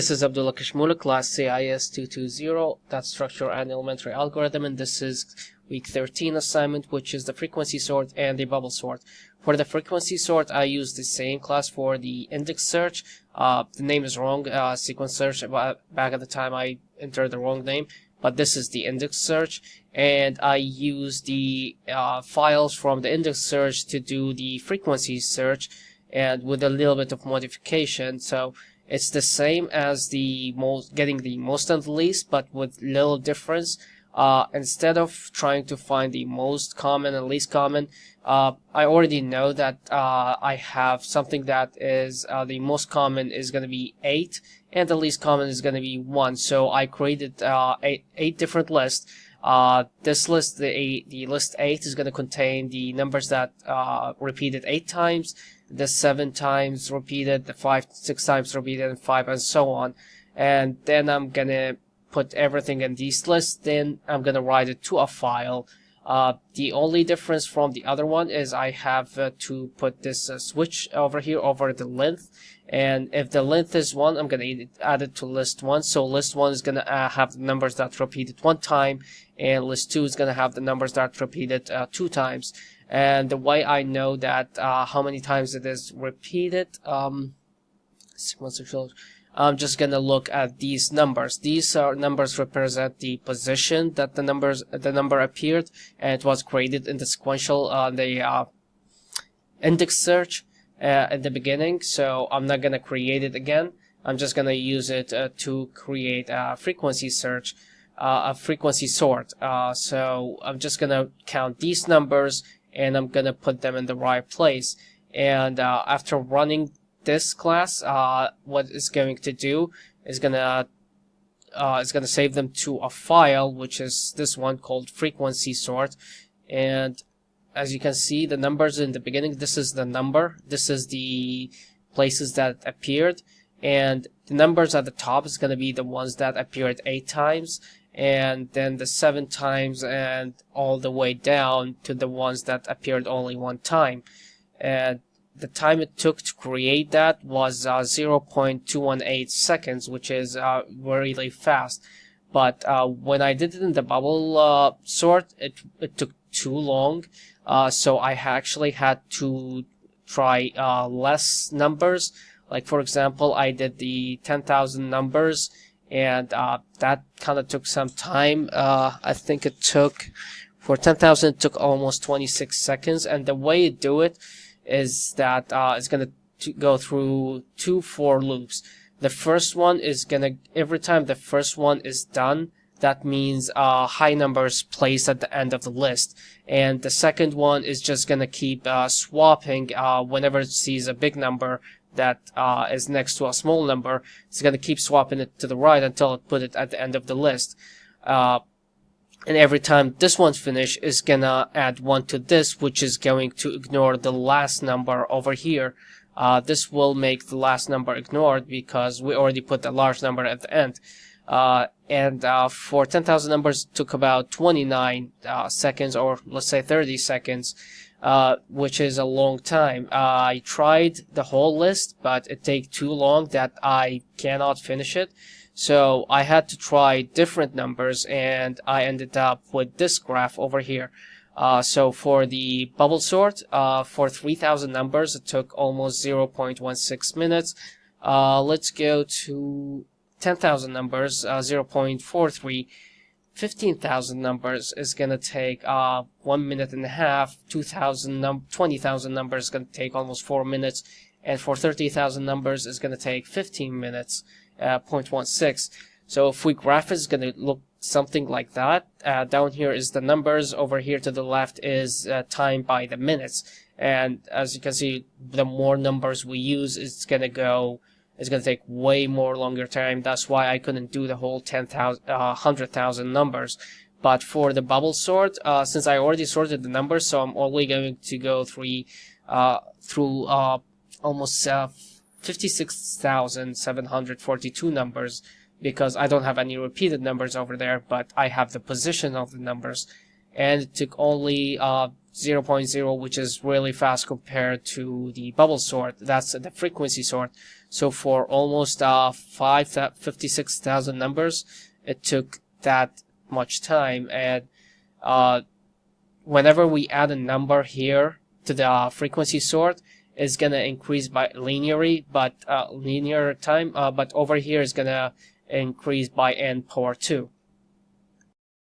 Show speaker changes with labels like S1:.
S1: This is Abdullah Kashmula, Class CIS 220, that's Structure and Elementary Algorithm, and this is week 13 assignment, which is the frequency sort and the bubble sort. For the frequency sort, I use the same class for the index search. The name is wrong, sequence search. Back at the time, I entered the wrong name, but this is the index search, and I use the files from the index search to do the frequency search, and with a little bit of modification. So it's the same as the getting the most and the least, but with little difference. Instead of trying to find the most common and least common, I already know that I have something that is the most common is going to be 8 and the least common is going to be 1. So I created eight different lists. This list, the list 8, is going to contain the numbers that repeated 8 times, the 7 times repeated, the 6 times repeated, and 5, and so on. And then I'm going to put everything in these lists, then I'm going to write it to a file. The only difference from the other one is I have to put this switch over here over the length, and if the length is 1, I'm going to add it to list 1. So list 1 is going to have the numbers that repeated 1 time, and list 2 is going to have the numbers that repeated 2 times. And the way I know that how many times it is repeated, I'm just going to look at these numbers. These numbers represent the position that the number appeared, and it was created in the sequential the index search at the beginning. So I'm not going to create it again. I'm just going to use it to create a frequency search, a frequency sort. So I'm just going to count these numbers, and I'm going to put them in the right place. And after running this class, what it's going to do is going to save them to a file, which is this one called frequency sort. And as you can see, the numbers in the beginning, this is the number, this is the places that appeared, and the numbers at the top is going to be the ones that appeared 8 times, and then the 7 times, and all the way down to the ones that appeared only 1 time. And the time it took to create that was 0.218 seconds, which is really fast. But when I did it in the bubble sort, it took too long. So I actually had to try less numbers. Like, for example, I did the 10,000 numbers, and that kind of took some time. I think it took, for 10,000, it took almost 26 seconds. And the way you do it is that it's going to go through 2 for loops. The first one is going to, every time the first one is done, that means high numbers placed at the end of the list. And the second one is just going to keep swapping whenever it sees a big number that is next to a small number. It's going to keep swapping it to the right until it put it at the end of the list. And every time this one's finished, is gonna add 1 to this, which is going to ignore the last number over here. This will make the last number ignored because we already put a large number at the end. And for 10,000 numbers, it took about 29 seconds, or let's say 30 seconds, which is a long time. I tried the whole list, but it takes too long that I cannot finish it. So I had to try different numbers, and I ended up with this graph over here. So for the bubble sort, for 3,000 numbers, it took almost 0.16 minutes. Let's go to 10,000 numbers, 0.43. 15,000 numbers is going to take 1 minute and a half. 20,000 numbers is going to take almost 4 minutes. And for 30,000 numbers, is going to take 15 minutes. 0.16. So if we graph it, it's going to look something like that. Down here is the numbers. Over here to the left is time by the minutes. And as you can see, the more numbers we use, it's going to take way more longer time. That's why I couldn't do the whole 100,000 numbers. But for the bubble sort, since I already sorted the numbers, so I'm only going to go through almost 56,742 numbers, because I don't have any repeated numbers over there, but I have the position of the numbers. and it took only 0.0, which is really fast compared to the bubble sort. That's the frequency sort. So for almost 56,000 numbers, it took that much time. And whenever we add a number here to the frequency sort, it's gonna increase by linearly, but linear time. But over here is gonna increase by n power 2.